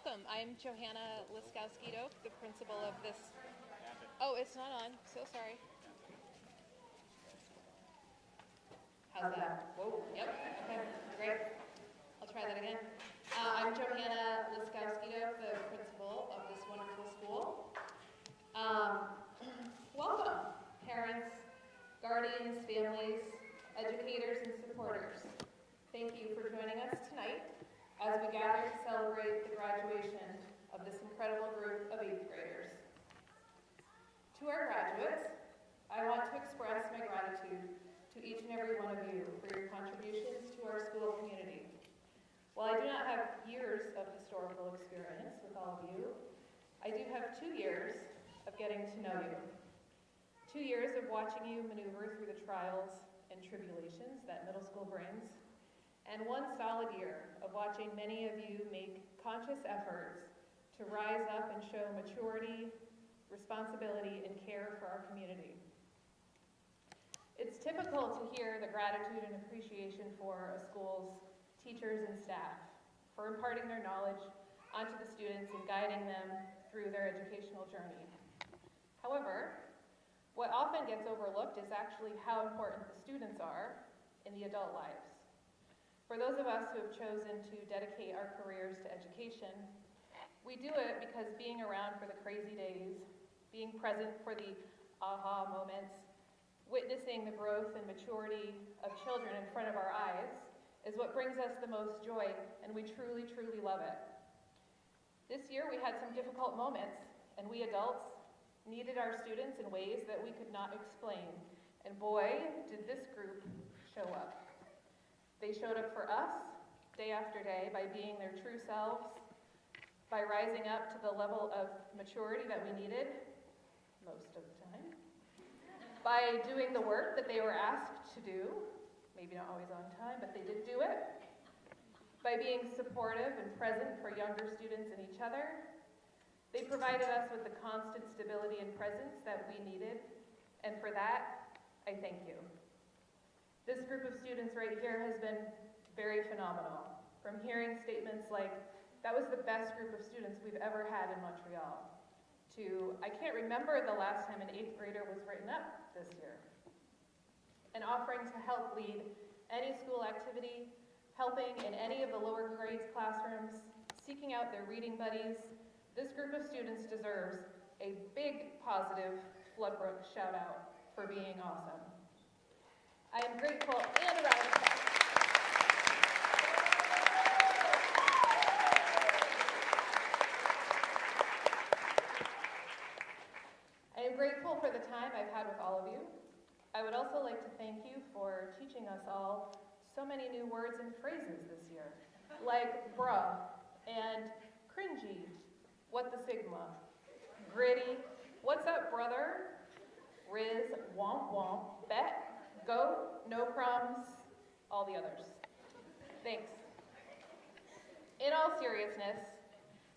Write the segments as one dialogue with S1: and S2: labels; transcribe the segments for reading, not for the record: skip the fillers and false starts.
S1: Welcome. I'm Johanna Liskowski-Doak, the principal of this. Oh, it's not on. So sorry. How's that? Whoa. Yep. Okay. Great. I'll try that again. I'm Johanna Liskowski-Doak, the principal of this wonderful school. Welcome, parents, guardians, families, educators, and supporters. Thank you for joining us tonight as we gather to celebrate the graduation of this incredible group of 8th graders. To our graduates, I want to express my gratitude to each and every one of you for your contributions to our school community. While I do not have years of historical experience with all of you, I do have 2 years of getting to know you. 2 years of watching you maneuver through the trials and tribulations that middle school brings, and 1 solid year of watching many of you make conscious efforts to rise up and show maturity, responsibility, and care for our community. It's typical to hear the gratitude and appreciation for a school's teachers and staff for imparting their knowledge onto the students and guiding them through their educational journey. However, what often gets overlooked is actually how important the students are in the adult lives. For those of us who have chosen to dedicate our careers to education, we do it because being around for the crazy days, being present for the aha moments, witnessing the growth and maturity of children in front of our eyes is what brings us the most joy, and we truly, truly love it. This year we had some difficult moments, and we adults needed our students in ways that we could not explain. And boy, did this group show up. They showed up for us day after day by being their true selves, by rising up to the level of maturity that we needed, most of the time, by doing the work that they were asked to do, maybe not always on time, but they did do it, by being supportive and present for younger students and each other. They provided us with the constant stability and presence that we needed, and for that, I thank you. This group of students right here has been very phenomenal. From hearing statements like, that was the best group of students we've ever had in Montreal, to, I can't remember the last time an 8th grader was written up this year. And offering to help lead any school activity, helping in any of the lower grades classrooms, seeking out their reading buddies, this group of students deserves a big positive Floodbrook shout out for being awesome. I am grateful and a round of applause. I am grateful for the time I've had with all of you. I would also like to thank you for teaching us all so many new words and phrases this year, like bruh and cringy, what the sigma, gritty, what's up brother, riz, womp womp, bet, go, no crumbs, all the others. Thanks. In all seriousness,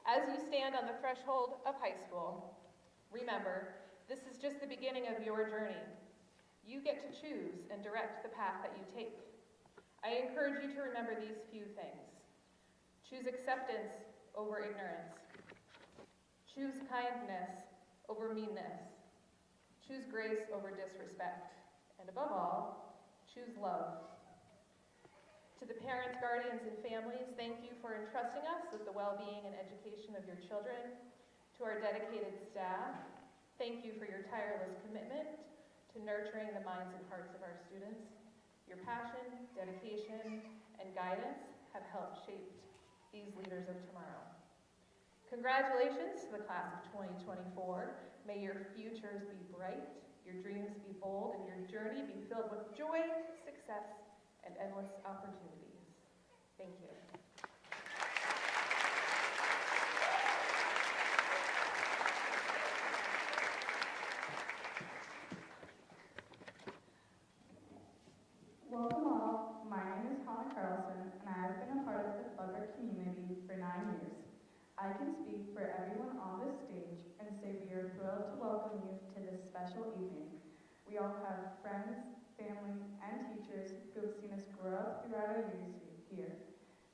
S1: as you stand on the threshold of high school, remember, this is just the beginning of your journey. You get to choose and direct the path that you take. I encourage you to remember these few things. Choose acceptance over ignorance. Choose kindness over meanness. Choose grace over disrespect. And above all, choose love. To the parents, guardians, and families, thank you for entrusting us with the well-being and education of your children. To our dedicated staff, thank you for your tireless commitment to nurturing the minds and hearts of our students. Your passion, dedication, and guidance have helped shape these leaders of tomorrow. Congratulations to the class of 2024. May your futures be bright, your dreams be bold, and your journey be filled with joy, success, and endless opportunities. Thank you.
S2: Welcome all. My name is Hannah Carlson, and I have been a part of the Floodbrook community for 9 years. I can speak for everyone on this stage and say we are thrilled to welcome you to this special evening. We all have friends, family, and teachers who have seen us grow up throughout our years here.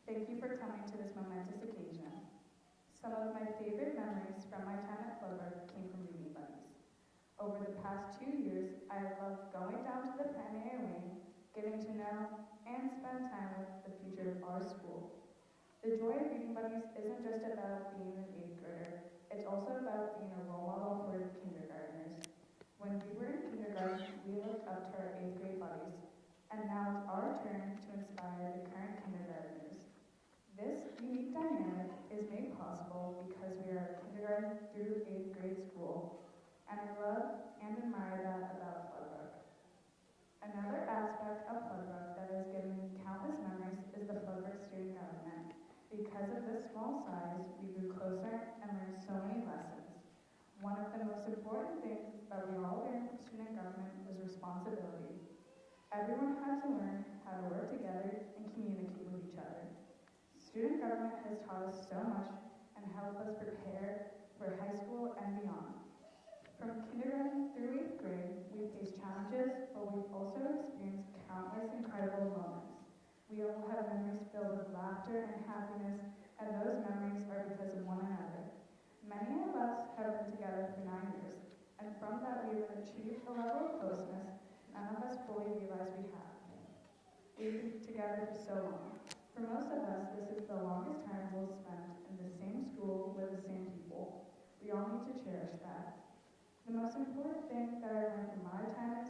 S2: Thank you for coming to this momentous occasion. Some of my favorite memories from my time at Brook came from reading buddies. Over the past 2 years, I have loved going down to the primary wing, getting to know and spend time with the future of our school. The joy of reading buddies isn't just about being an 8th grader, it's also about being a role model for the kindergartners. When we were in kindergarten, we looked up to our 8th grade buddies, and now it's our turn to inspire the current kindergartners. This unique dynamic is made possible because we are a kindergarten through 8th grade school, and I love and admire that about Brook. Another aspect of Brook that has given me countless memories is the Brook student government. Because of this small size, we grew closer and learned so many lessons. One of the most important things that we all learned from student government was responsibility. Everyone had to learn how to work together and communicate with each other. Student government has taught us so much and helped us prepare for high school and beyond. From kindergarten through 8th grade, we faced challenges, but we've also experienced countless incredible moments. We all have memories filled with laughter and happiness, and those memories are because of one another. Many of us have been together for 9 years, and from that we have achieved a level of closeness none of us fully realized we have. We've been together for so long. For most of us, this is the longest time we'll spend in the same school with the same people. We all need to cherish that. The most important thing that I learned from my time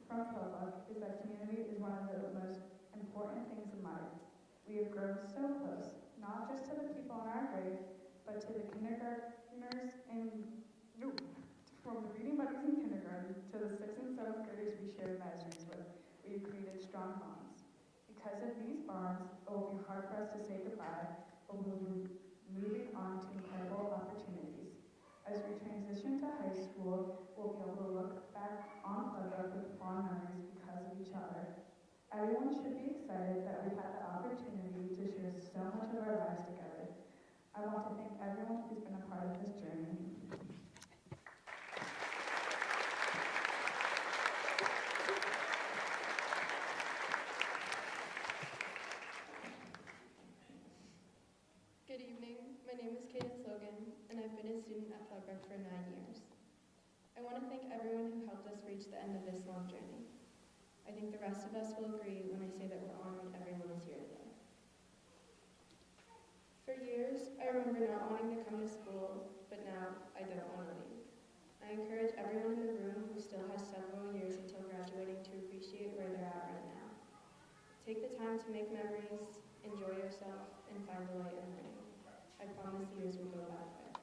S2: from Brook is that community is one of the most important things in life. We have grown so close, not just to the people in our grade, but to the kindergartners from the reading buddies in kindergarten to the 6th and 7th graders we shared nurseries with. We have created strong bonds. Because of these bonds, it will be hard for us to say goodbye, but we will be moving on to incredible opportunities. As we transition to high school, we'll be able to look back on Brook with fond memories because of each other. Everyone should be excited that we've had the opportunity to share so much of our lives together. I want to thank everyone who's been a part of this journey.
S3: Good evening, my name is Kaden Slogan, and I've been a student at Brook for 9 years. I want to thank everyone who helped us reach the end of this long journey. I think the rest of us will agree when I say that we're honored everyone is here today. For years, I remember not wanting to come to school, but now I don't want to leave. I encourage everyone in the room who still has several years until graduating to appreciate where they're at right now. Take the time to make memories, enjoy yourself, and find the light in learning. I promise the years will go by quick.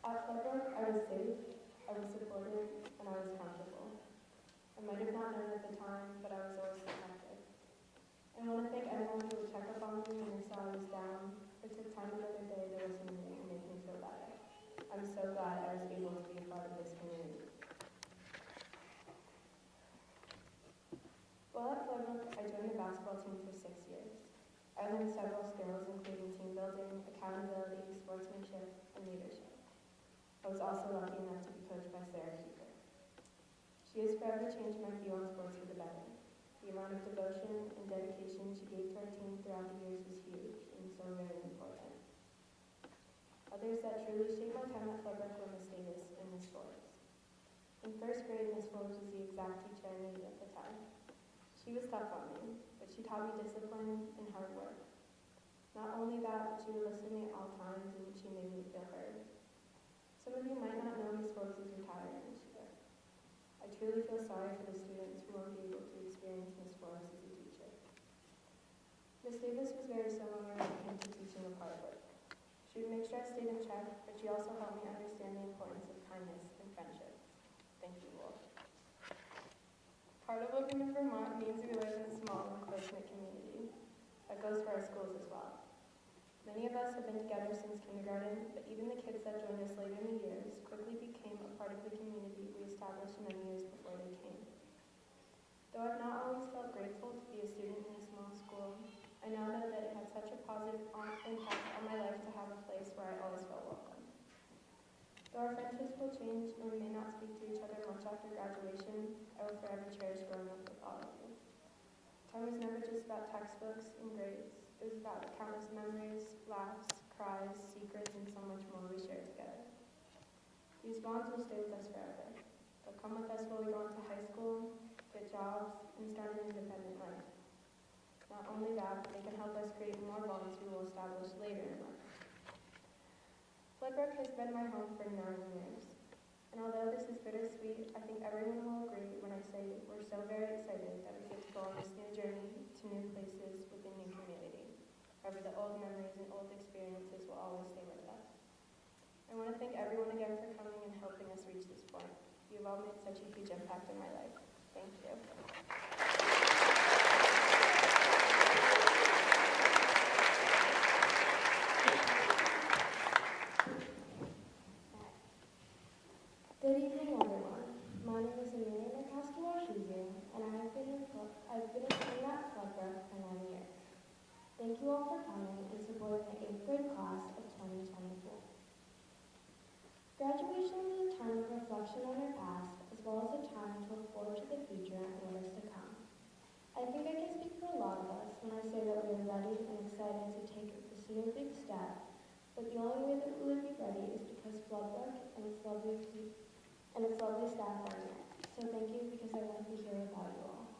S3: At Brook, I was safe, I was supported, and I was comfortable. I might have not known at the time, but I was always protected. I want to thank everyone who would check up on me when they saw I was down, or took time another day to listen to me and make me feel better. I'm so glad I was able to be a part of this community. While at Brook, I joined the basketball team for 6 years. I learned several skills, including team building, accountability, sportsmanship, and leadership. I was also lucky enough to be coached by Sarah. She has forever changed my view on sports for the better. The amount of devotion and dedication she gave to our team throughout the years was huge and so very important. Others that truly shaped my time at Brook were Miss Davis and Miss Forbes. In 1st grade, Miss Forbes was the exact teacher I needed at the time. She was tough on me, but she taught me discipline and hard work. Not only that, but she would listen to me at all times and she made me feel heard. Some of you might not know Miss Forbes is retiring this year. I truly feel sorry for the students who won't be able to experience Miss Forbes as a teacher. Miss Davis was very similar when it came to teaching of hard work. She would make sure I stayed in check, but she also helped me understand the importance of kindness and friendship. Thank you, Wolf. Part of living in Vermont means we live in a small and close-knit community. That goes for our schools as well. Many of us have been together since kindergarten, but even the kids that joined us later in the years quickly became a part of the community we established many years before they came. Though I've not always felt grateful to be a student in a small school, I now know that it had such a positive impact on my life to have a place where I always felt welcome. Though our friendships will change and we may not speak to each other much after graduation, I will forever cherish growing up with all of you. Time is never just about textbooks and grades. It was about the countless memories, laughs, cries, secrets, and so much more we shared together. These bonds will stay with us forever. They'll come with us while we go into high school, get jobs, and start an independent life. Not only that, but they can help us create more bonds we will establish later in life. Brook has been my home for 9 years. And although this is bittersweet, I think everyone will agree when I say we're so very excited that we get to go on this new journey to new places with a new community. However, the old memories and old experiences will always stay with us. I want to thank everyone again for coming and helping us reach this point. You've all made such a huge impact in my life. Thank you.
S4: Good evening, everyone. My name is Amelia Nakaski-Warshizu, and I've been a student at Brook for 9 years. Thank you all for coming and supporting the 8th grade class of 2024. Graduation is a time of reflection on our past, as well as a time to look forward to the future and what is to come. I think I can speak for a lot of us when I say that we are ready and excited to take this new big step, but the only way that we would be ready is because Brook and its lovely staff are here. So thank you, because I wouldn't be here without you all.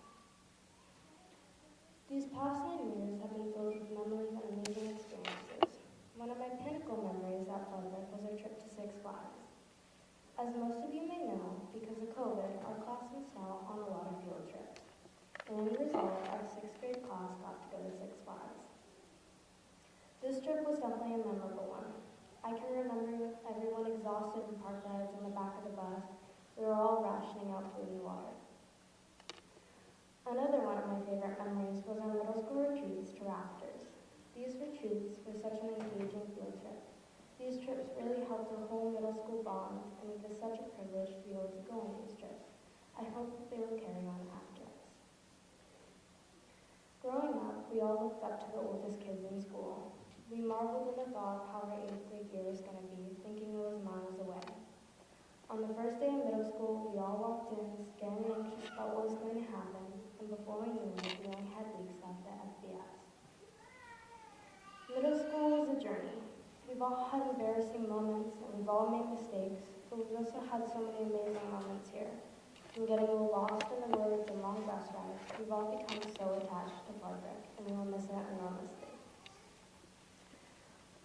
S4: These past 9 years have been filled with memories and amazing experiences. One of my pinnacle memories at Brook was our trip to Six Flags. As most of you may know, because of COVID, our class missed out on a lot of field trips. And as a result, our 6th grade class got to go to Six Flags. This trip was definitely a memorable one. I can remember everyone exhausted in park rides in the back of the bus. We were all rationing out food and water. Another one of my favorite memories was our middle school retreats to Rafters. These retreats were such an engaging field trip. These trips really helped our whole middle school bond, and it was such a privilege to be able to go on these trips. I hope that they will carry on after us. Growing up, we all looked up to the oldest kids in school. We marveled in the thought of how our 8th grade year was going to be, thinking it was miles away. On the first day of middle school, we all walked in, scared and anxious about what was going to happen, and before we knew it, we only had weeks left at FBS. Middle school was a journey. We've all had embarrassing moments, and we've all made mistakes, but we've also had so many amazing moments here. From getting a little lost in the woods and long bus rides, we've all become so attached to Brook, and we will miss it enormously.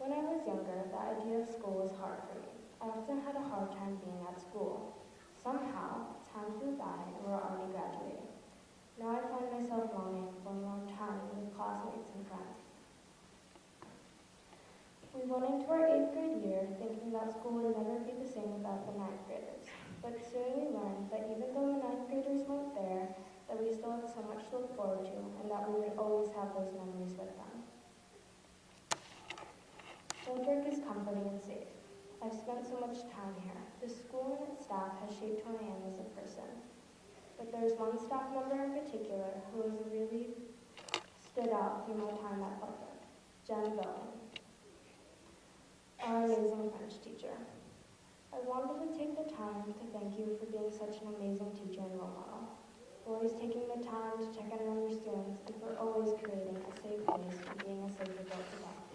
S4: When I was younger, the idea of school was hard for me. I often had a hard time being at school. Somehow, time flew by and we're already graduating. Now I find myself longing for more time with classmates and friends. We went into our 8th grade year thinking that school would never be the same without the 9th graders. But soon we learned that even though the 9th graders weren't there, that we still had so much to look forward to and that we would always have those memories with them. Brook is comforting and safe. I've spent so much time here. The school and its staff has shaped who I am as a person. But there's one staff member in particular who has really stood out through my time at Brook, Jen Bowen, our amazing French teacher. I wanted to take the time to thank you for being such an amazing teacher and role model, for always taking the time to check in on your students, and for always creating a safe place and being a safe adult to talk to.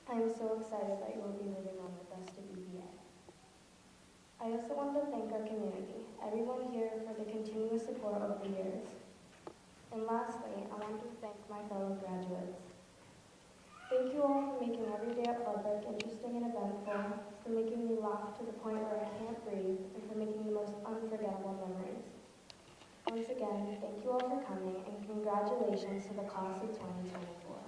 S4: I am so excited that you will be moving on with us to BBA. I also want to thank our community, everyone here, for the continuous support over the years. And lastly, I want to thank my fellow graduates. Thank you all for making every day at Brook interesting and eventful, for making me laugh to the point where I can't breathe, and for making the most unforgettable memories. Once again, thank you all for coming, and congratulations to the class of 2024.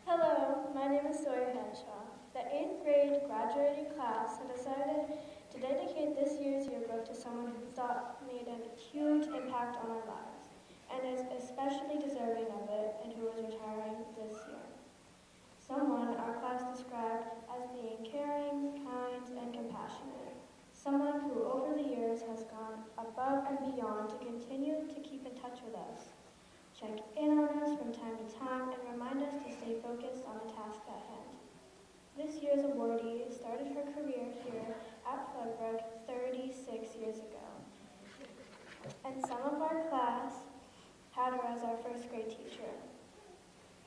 S5: Hello, my name is Sawyer Henshaw. The 8th grade graduating class have decided to dedicate this year's yearbook to someone who made a huge impact on our lives and is especially deserving of it and who is retiring this year. Someone our class described as being caring, kind, and compassionate. Someone who over the years has gone above and beyond to continue to keep in touch with us, check in on us from time started her career here at Floodbrook 36 years ago. And some of our class had her as our first grade teacher.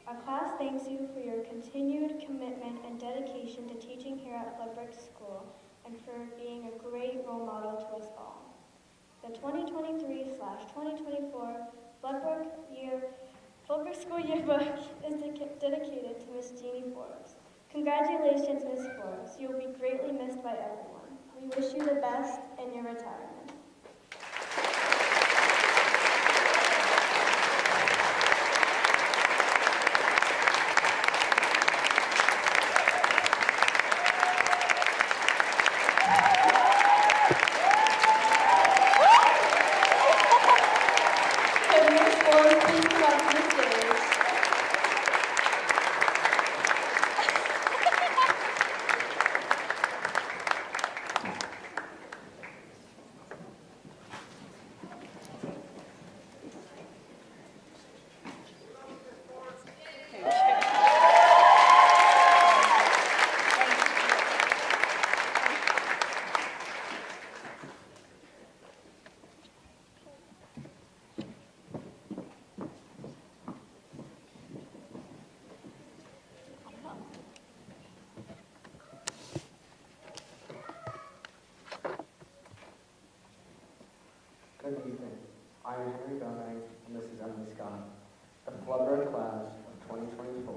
S5: Our class thanks you for your continued commitment and dedication to teaching here at Floodbrook School and for being a great role model to us all. The 2023/2024 Floodbrook School Yearbook is dedicated to Miss Jeannie Forbes. Congratulations, Miss Forbes. You will be greatly missed by everyone. We wish you the best in your retirement.
S6: Good evening. I am Henry Belknap, and this is Emily Scott. The Floodbrook class of 2024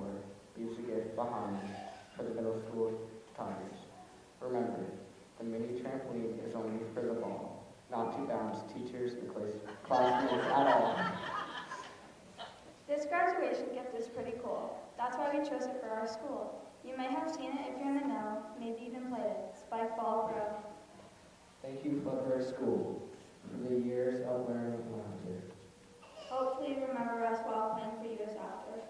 S6: leaves a gift behind for the middle school Tigers. Remember, the mini trampoline is only for the ball, not to bounce teachers and classmates at all.
S2: This graduation gift is pretty cool. That's why we chose it for our school. You may have seen it if you're in the know, maybe even played it. Spike Ball Pro.
S6: Thank you, Floodbrook School, for the years of learning and laughter.
S2: Hopefully you remember us while playing for years after.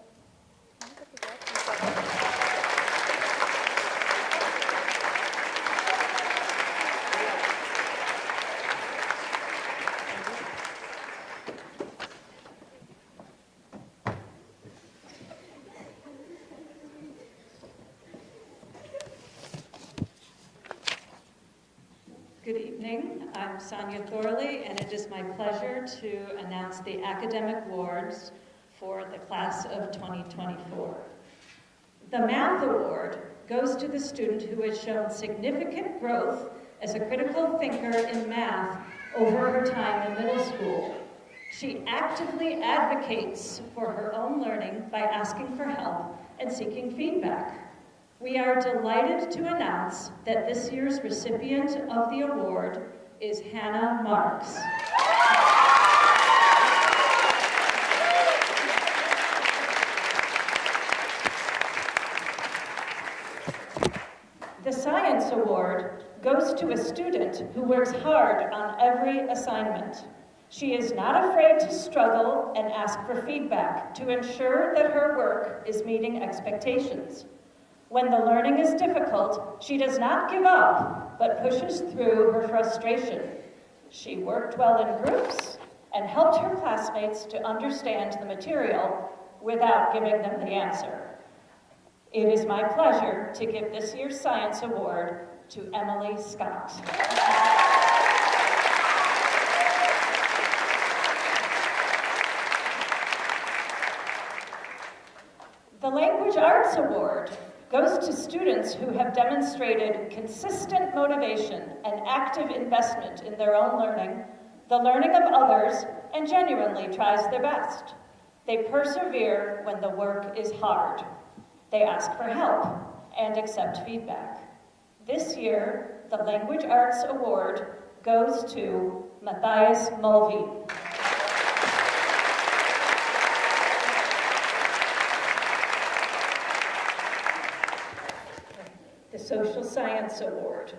S7: Good evening. I'm Sonia Thorley, and it is my pleasure to announce the academic awards for the class of 2024. The Math Award goes to the student who has shown significant growth as a critical thinker in math over her time in middle school. She actively advocates for her own learning by asking for help and seeking feedback. We are delighted to announce that this year's recipient of the award is Hannah Marks. The Science Award goes to a student who works hard on every assignment. She is not afraid to struggle and ask for feedback to ensure that her work is meeting expectations. When the learning is difficult, she does not give up, but pushes through her frustration. She worked well in groups and helped her classmates to understand the material without giving them the answer. It is my pleasure to give this year's Science Award to Emily Scott. The Language Arts Award goes to students who have demonstrated consistent motivation and active investment in their own learning, the learning of others, and genuinely tries their best. They persevere when the work is hard. They ask for help and accept feedback. This year, the Language Arts Award goes to Matthias Mulvey. The Social Science Award.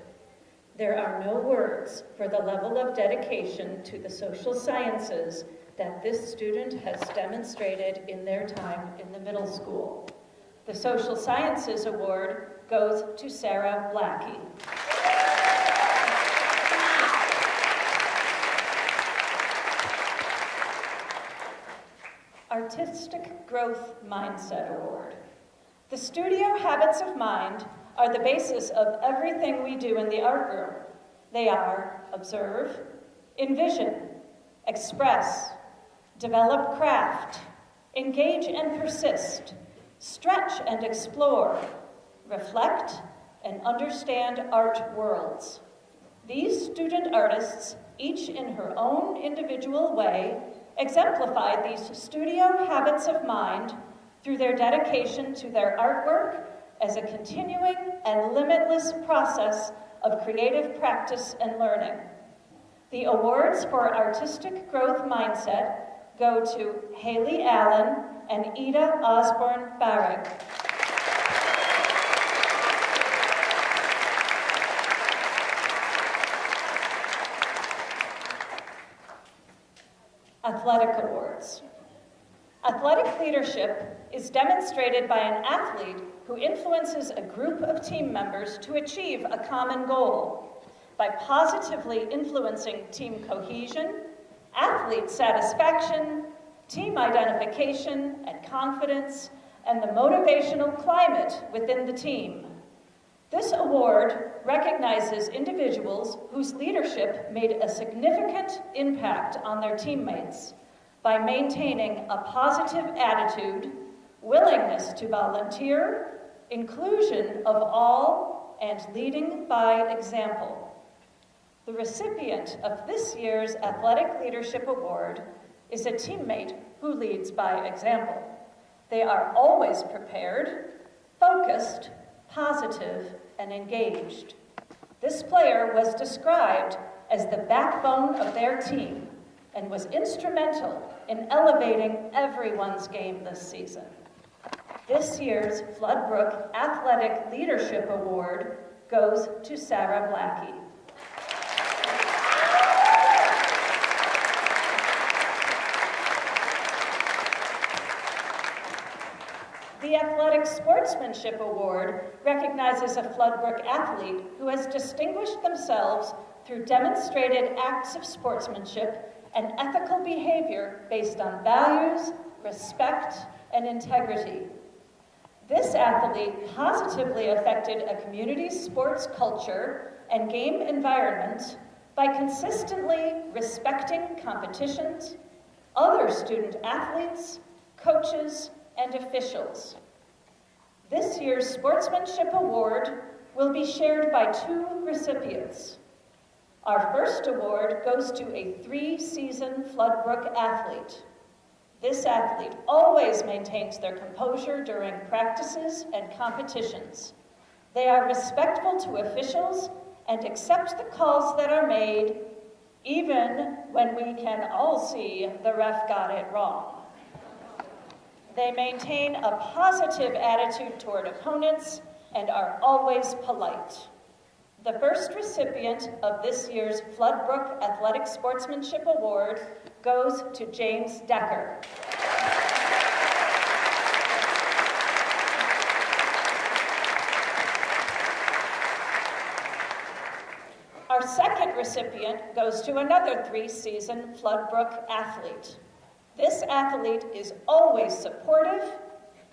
S7: There are no words for the level of dedication to the social sciences that this student has demonstrated in their time in the middle school. The Social Sciences Award goes to Sarah Blackie. Artistic Growth Mindset Award. The Studio Habits of Mind are the basis of everything we do in the art room. They are observe, envision, express, develop craft, engage and persist, stretch and explore, reflect and understand art worlds. These student artists, each in her own individual way, exemplify these studio habits of mind through their dedication to their artwork as a continuing and limitless process of creative practice and learning. The awards for artistic growth mindset go to Haley Allen and Ida Osborne Barrick. Athletic awards. Athletic leadership is demonstrated by an athlete who influences a group of team members to achieve a common goal by positively influencing team cohesion, athlete satisfaction, team identification and confidence, and the motivational climate within the team. This award recognizes individuals whose leadership made a significant impact on their teammates by maintaining a positive attitude, willingness to volunteer, inclusion of all, and leading by example. The recipient of this year's Athletic Leadership Award is a teammate who leads by example. They are always prepared, focused, positive, and engaged. This player was described as the backbone of their team and was instrumental in elevating everyone's game this season. This year's Floodbrook Athletic Leadership Award goes to Sarah Blackie. The Athletic Sportsmanship Award recognizes a Floodbrook athlete who has distinguished themselves through demonstrated acts of sportsmanship and ethical behavior based on values, respect, and integrity. This athlete positively affected a community's sports culture and game environment by consistently respecting competitions, other student athletes, coaches, and officials. This year's Sportsmanship Award will be shared by 2 recipients. Our first award goes to a 3-season Floodbrook athlete. This athlete always maintains their composure during practices and competitions. They are respectful to officials and accept the calls that are made, even when we can all see the ref got it wrong. They maintain a positive attitude toward opponents and are always polite. The first recipient of this year's Floodbrook Athletic Sportsmanship Award goes to James Decker. Our second recipient goes to another 3-season Floodbrook athlete. This athlete is always supportive,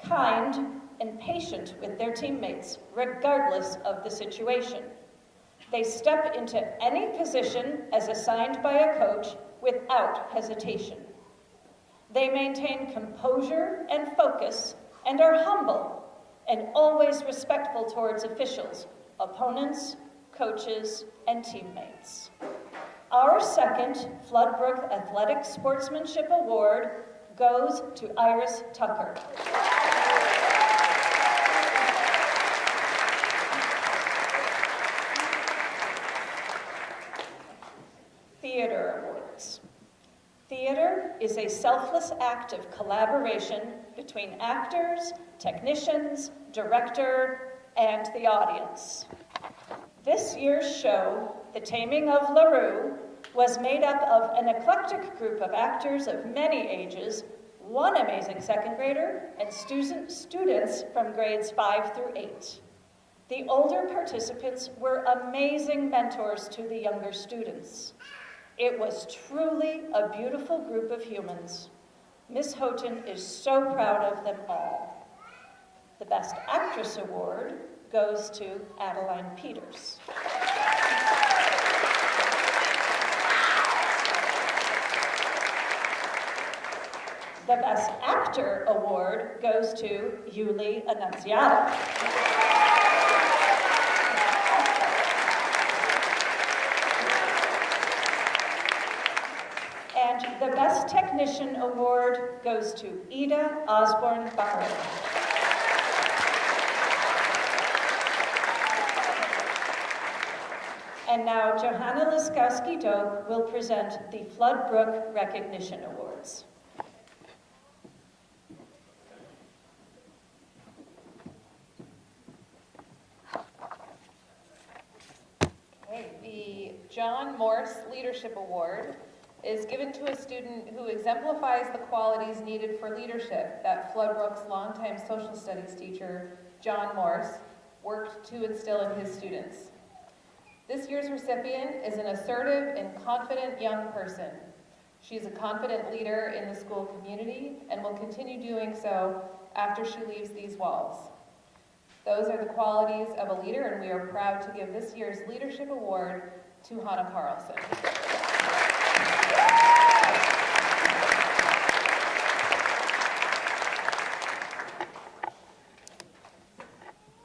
S7: kind, and patient with their teammates, regardless of the situation. They step into any position as assigned by a coach without hesitation. They maintain composure and focus and are humble and always respectful towards officials, opponents, coaches, and teammates. Our second Floodbrook Athletic Sportsmanship Award goes to Iris Tucker. Theater Awards. Theater is a selfless act of collaboration between actors, technicians, director, and the audience. This year's show, The Taming of LaRue, was made up of an eclectic group of actors of many ages, one amazing second grader, and students from grades 5 through 8. The older participants were amazing mentors to the younger students. It was truly a beautiful group of humans. Miss Houghton is so proud of them all. The Best Actress Award goes to Adeline Peters. The Best Actor award goes to Yuli Annunziata. And the Best Technician award goes to Ida Osborne Barrow. And now Johanna Laskowski-Doak will present the Flood Brook Recognition Awards.
S1: Okay, the John Morse Leadership Award is given to a student who exemplifies the qualities needed for leadership that Floodbrook's longtime social studies teacher, John Morse, worked to instill in his students. This year's recipient is an assertive and confident young person. She's a confident leader in the school community and will continue doing so after she leaves these walls. Those are the qualities of a leader, and we are proud to give this year's Leadership Award to Hannah Carlson.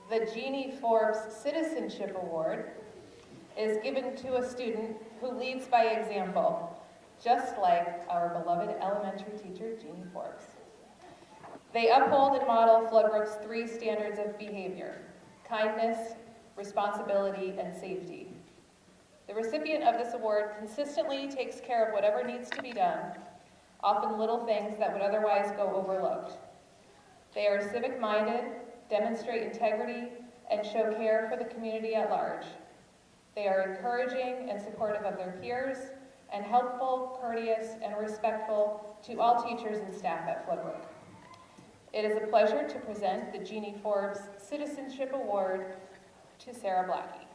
S1: The Jeannie Forbes Citizenship Award is given to a student who leads by example, just like our beloved elementary teacher, Jeannie Forbes. They uphold and model Floodbrook's 3 standards of behavior: kindness, responsibility, and safety. The recipient of this award consistently takes care of whatever needs to be done, often little things that would otherwise go overlooked. They are civic-minded, demonstrate integrity, and show care for the community at large. They are encouraging and supportive of their peers, and helpful, courteous, and respectful to all teachers and staff at Floodbrook. It is a pleasure to present the Jeannie Forbes Citizenship Award to Sarah Blackie.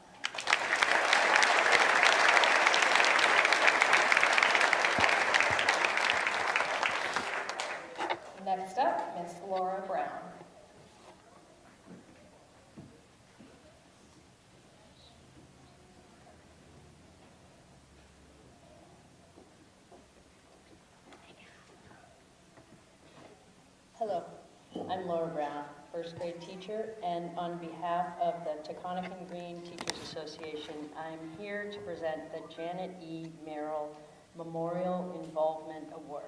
S1: Next up, Miss Laura Brown.
S8: Hello, I'm Laura Brown, first grade teacher, and on behalf of the Taconic and Green Teachers Association, I'm here to present the Janet E. Merrill Memorial Involvement Award.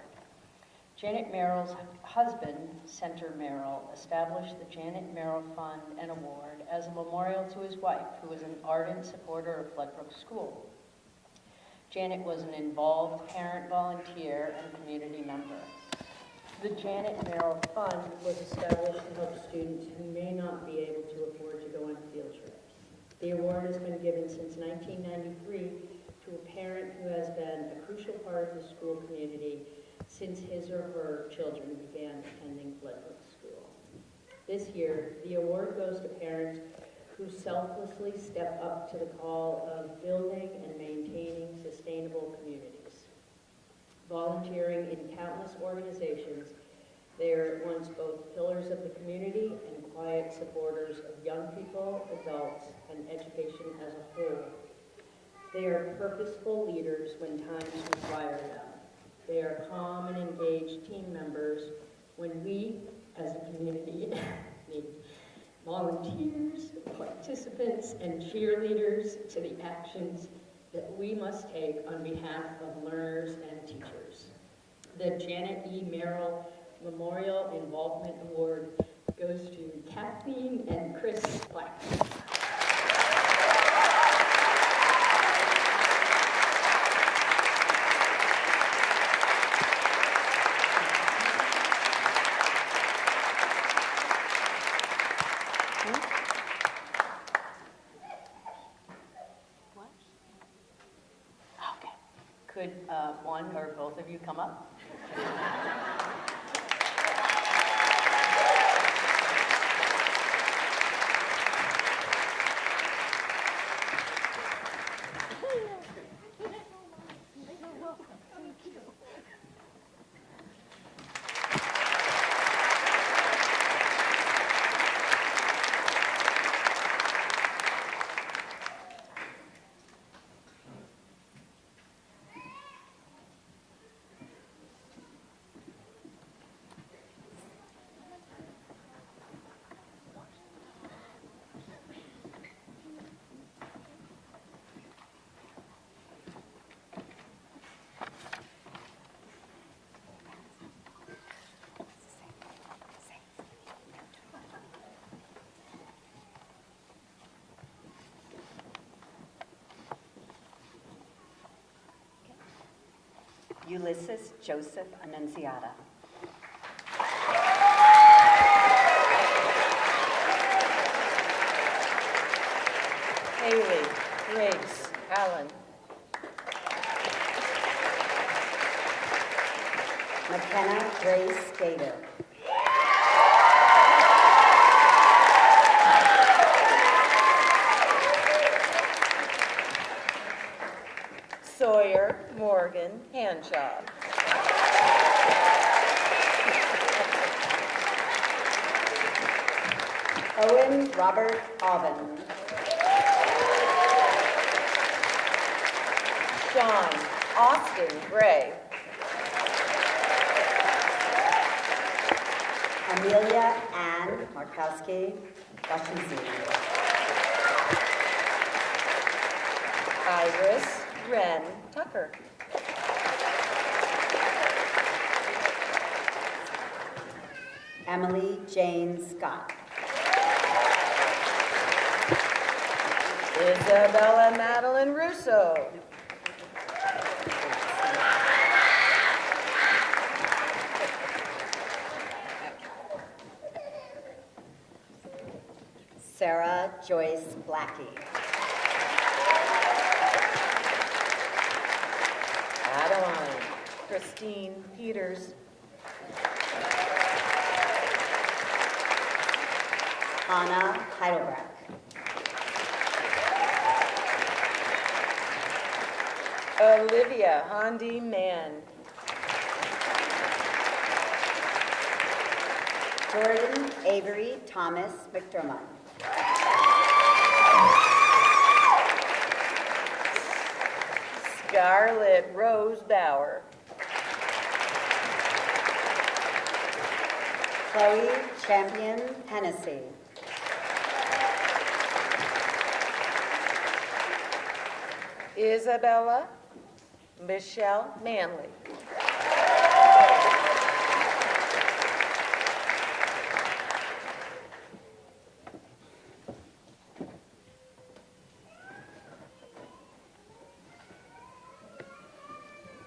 S8: Janet Merrill's husband, Senator Merrill, established the Janet Merrill Fund and Award as a memorial to his wife, who was an ardent supporter of Floodbrook School. Janet was an involved parent, volunteer, and community member. The Janet Merrill Fund was established to help students who may not be able to afford to go on field trips. The award has been given since 1993 to a parent who has been a crucial part of the school community since his or her children began attending Floodbrook School. This year, the award goes to parents who selflessly step up to the call of building and maintaining sustainable communities. Volunteering in countless organizations, they are at once both pillars of the community and quiet supporters of young people, adults, and education as a whole. They are purposeful leaders when times require them. They are calm and engaged team members when we, as a community, need volunteers, participants, and cheerleaders to the actions that we must take on behalf of learners and teachers. The Janet E. Merrill Memorial Involvement Award goes to Kathleen and Chris Black. Could one or both of you come up?
S9: Ulysses Joseph Annunziata.
S8: Haley Grace Allen.
S9: McKenna Grace Gator.
S8: Sawyer Morgan Hanshaw.
S9: Owen Robert Aubin.
S8: Sean Austin Gray.
S9: Amelia Ann Markowski Washington.
S8: Iris Wren Tucker.
S9: Emily Jane Scott.
S8: Isabella Madeline Russo.
S9: Sarah Joyce Blackie.
S8: Adeline Christine Peters.
S9: Anna Heidelberg.
S8: Olivia Hondi Mann.
S9: Jordan Avery Thomas McDermott.
S8: Scarlett Rose Bauer.
S9: Chloe Champion Hennessy.
S8: Isabella Michelle Manley.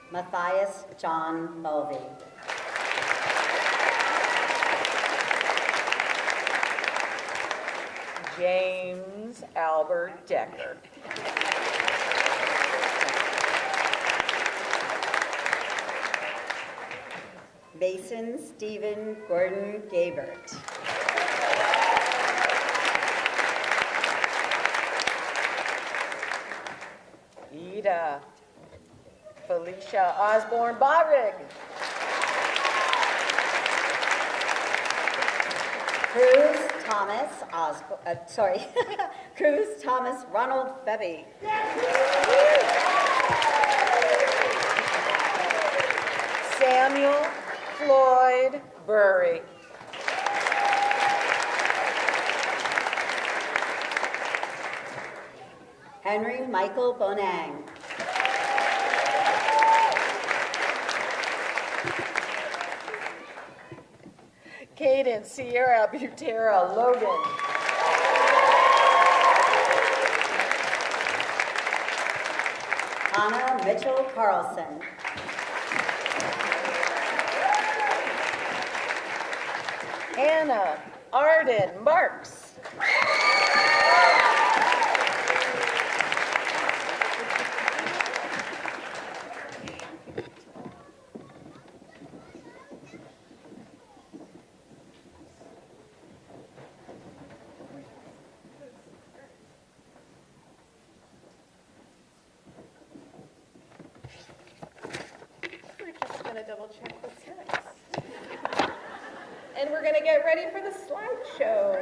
S9: Matthias John Mulvey.
S8: James Albert Decker.
S9: Mason Stephen Gordon Gabert.
S8: Ida Felicia Osborne Barrig.
S9: Cruz Thomas Cruz Thomas Ronald Bebby.
S8: Samuel Floyd Burry.
S9: Henry Michael Bonang.
S8: Caden Sierra Butera Logan.
S9: Anna Mitchell Carlson.
S8: Anna Arden Marks.
S1: We're just going to double check what's next. And we're going to get ready for the slideshow.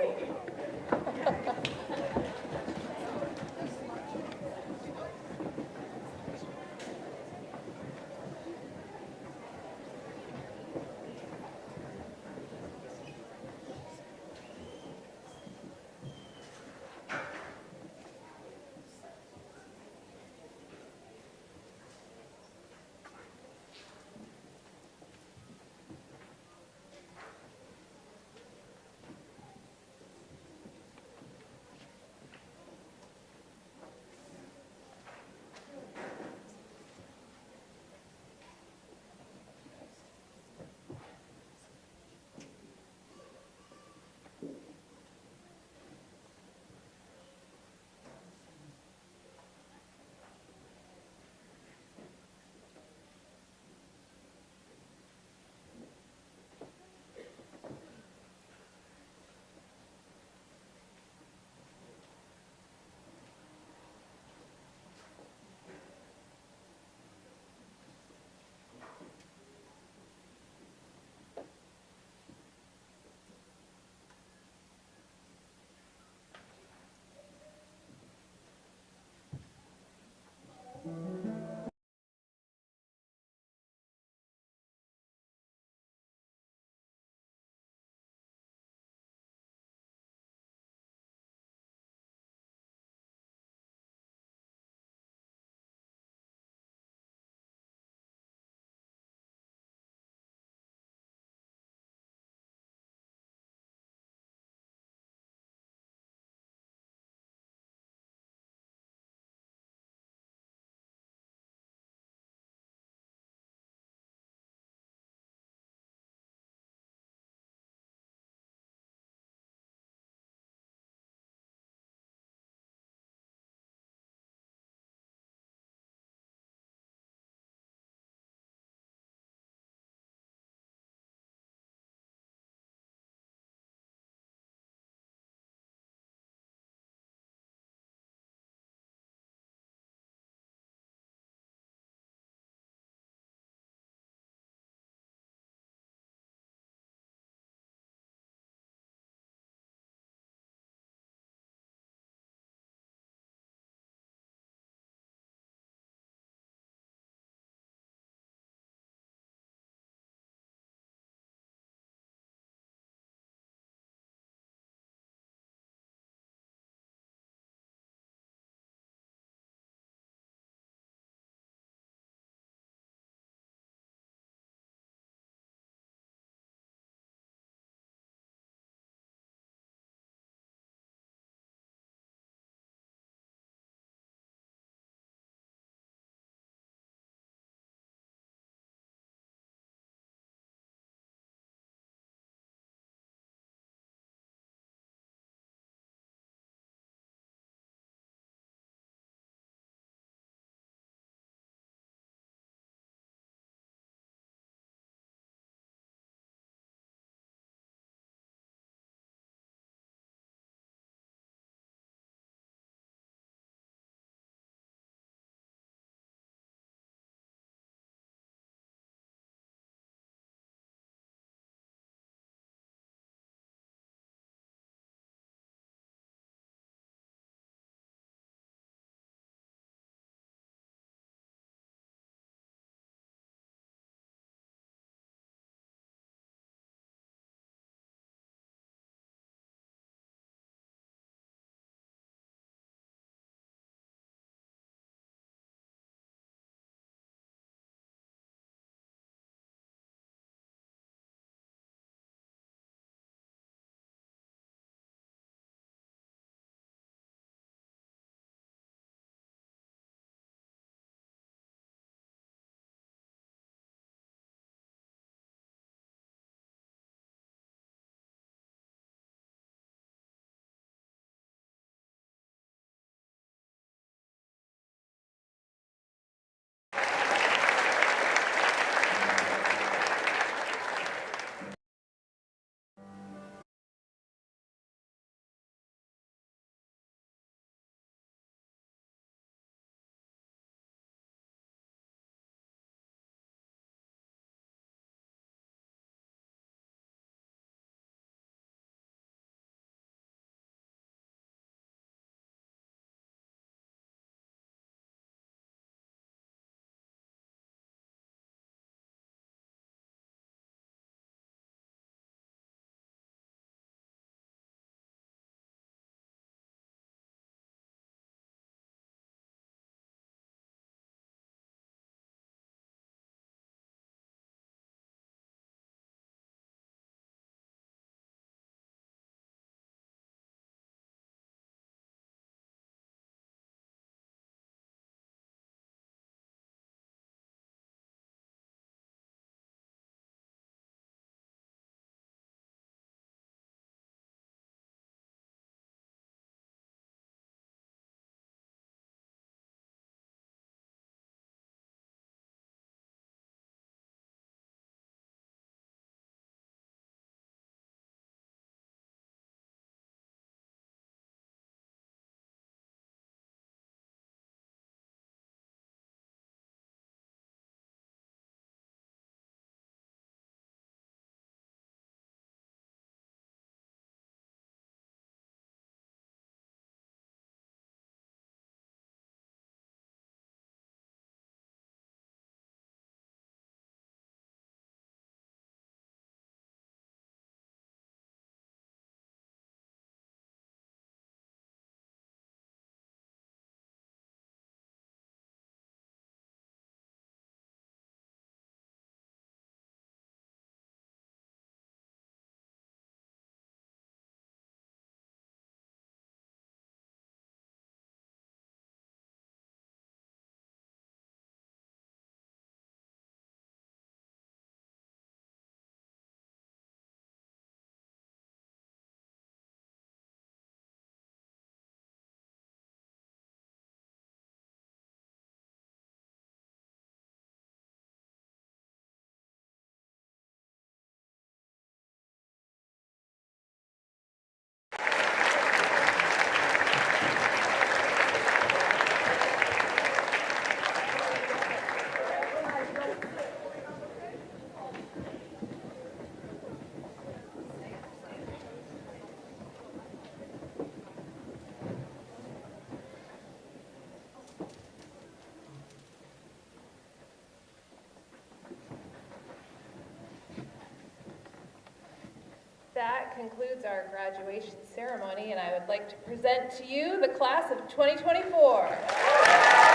S1: that concludes our graduation ceremony, and I would like to present to you the class of 2024.